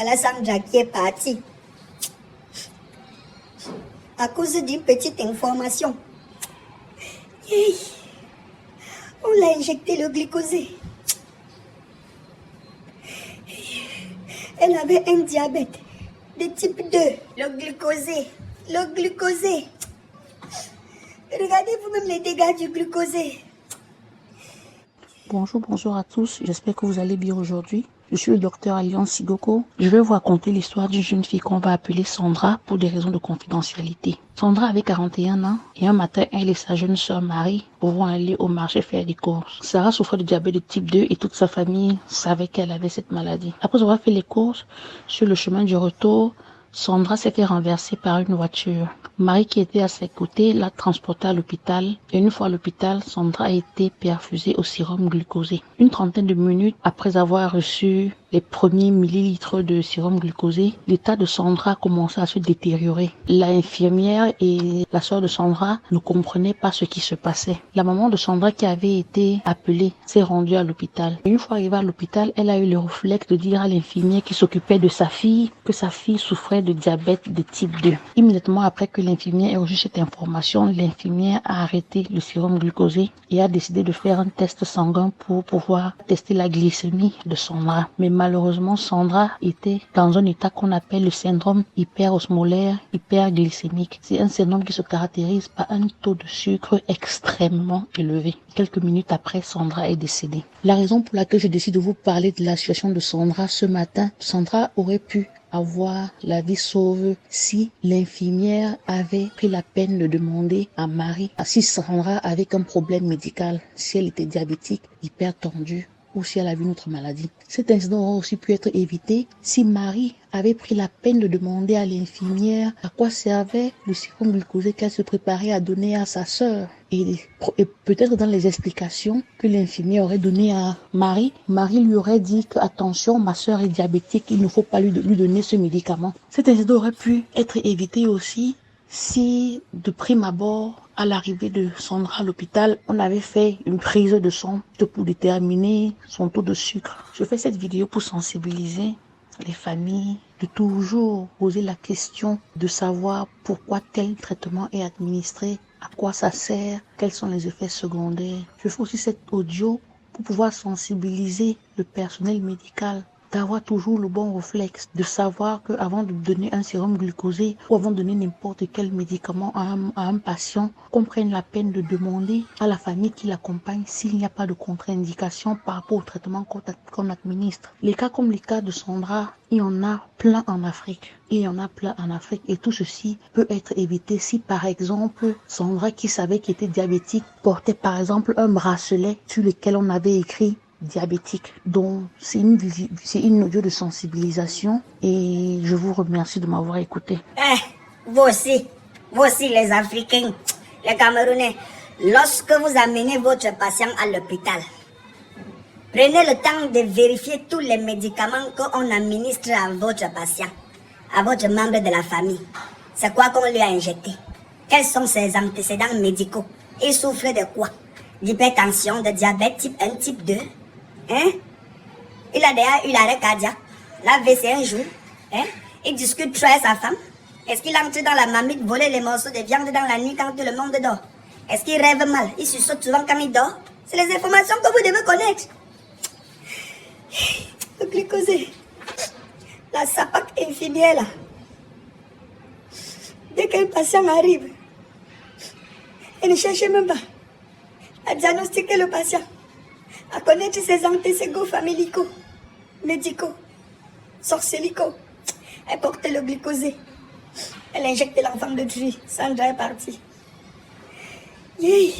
Voilà Sandra qui est partie. À cause d'une petite information. Hey, on l'a injecté le glycosé. Elle avait un diabète de type 2. Le glucosé. Regardez vous-même les dégâts du glucosé. Bonjour à tous. J'espère que vous allez bien aujourd'hui. Je suis le docteur Alliance Sigoko. Je vais vous raconter l'histoire d'une jeune fille qu'on va appeler Sandra pour des raisons de confidentialité. Sandra avait 41 ans et un matin, elle et sa jeune sœur Marie vont aller au marché faire des courses. Sarah souffrait de diabète de type 2 et toute sa famille savait qu'elle avait cette maladie. Après avoir fait les courses, sur le chemin du retour, Sandra s'est fait renverser par une voiture. Marie, qui était à ses côtés, l'a transportée à l'hôpital. Et une fois à l'hôpital, Sandra a été perfusée au sérum glucosé. Une trentaine de minutes après avoir reçu les premiers millilitres de sérum glucosé, l'état de Sandra commençait à se détériorer. L'infirmière et la sœur de Sandra ne comprenaient pas ce qui se passait. La maman de Sandra, qui avait été appelée, s'est rendue à l'hôpital. Une fois arrivée à l'hôpital, elle a eu le réflexe de dire à l'infirmière qui s'occupait de sa fille que sa fille souffrait de diabète de type 2. Immédiatement après que l'infirmière ait reçu cette information, l'infirmière a arrêté le sérum glucosé et a décidé de faire un test sanguin pour pouvoir tester la glycémie de Sandra. Mais malheureusement, Sandra était dans un état qu'on appelle le syndrome hyperosmolaire hyperglycémique. C'est un syndrome qui se caractérise par un taux de sucre extrêmement élevé. Quelques minutes après, Sandra est décédée. La raison pour laquelle je décide de vous parler de la situation de Sandra ce matin, Sandra aurait pu avoir la vie sauve si l'infirmière avait pris la peine de demander à Marie si Sandra avait un problème médical, si elle était diabétique, hypertendue ou si elle avait une autre maladie. Cet incident aurait aussi pu être évité si Marie avait pris la peine de demander à l'infirmière à quoi servait le sérum glucosé qu'elle se préparait à donner à sa sœur. Et peut-être dans les explications que l'infirmière aurait données à Marie, Marie lui aurait dit que attention, ma sœur est diabétique, il ne faut pas lui donner ce médicament. Cet incident aurait pu être évité aussi si, de prime abord, à l'arrivée de Sandra à l'hôpital, on avait fait une prise de sang pour déterminer son taux de sucre. Je fais cette vidéo pour sensibiliser les familles de toujours poser la question de savoir pourquoi tel traitement est administré, à quoi ça sert, quels sont les effets secondaires. Je fais aussi cet audio pour pouvoir sensibiliser le personnel médical, d'avoir toujours le bon réflexe, de savoir qu'avant de donner un sérum glucosé ou avant de donner n'importe quel médicament à un patient, qu'on prenne la peine de demander à la famille qui l'accompagne s'il n'y a pas de contre-indication par rapport au traitement qu'on administre. Les cas comme les cas de Sandra, il y en a plein en Afrique. Et tout ceci peut être évité si, par exemple, Sandra, qui savait qu'elle était diabétique, portait par exemple un bracelet sur lequel on avait écrit diabétique. Donc, c'est une audio de sensibilisation et je vous remercie de m'avoir écouté. Vous aussi les Africains, les Camerounais, lorsque vous amenez votre patient à l'hôpital, prenez le temps de vérifier tous les médicaments qu'on administre à votre patient, à votre membre de la famille. C'est quoi qu'on lui a injecté? Quels sont ses antécédents médicaux? Il souffre de quoi? D'hypertension, de diabète type 1, type 2? Il a déjà eu l'arrêt cardiaque, l'AVC un jour. Il discute trop avec sa femme. Est-ce qu'il entre dans la marmite voler les morceaux de viande dans la nuit quand tout le monde dort? Est-ce qu'il rêve mal? Il suçote souvent quand il dort? C'est les informations que vous devez connaître. Le glucosé, la sapac infirmière là. Dès qu'un patient arrive, elle ne cherche même pas à diagnostiquer le patient, à connaître ses antécédents familiaux, médicaux, sorcellicaux. Elle portait le glucosé. Elle injectait l'enfant de Dieu. Sandra est partie. Yeah.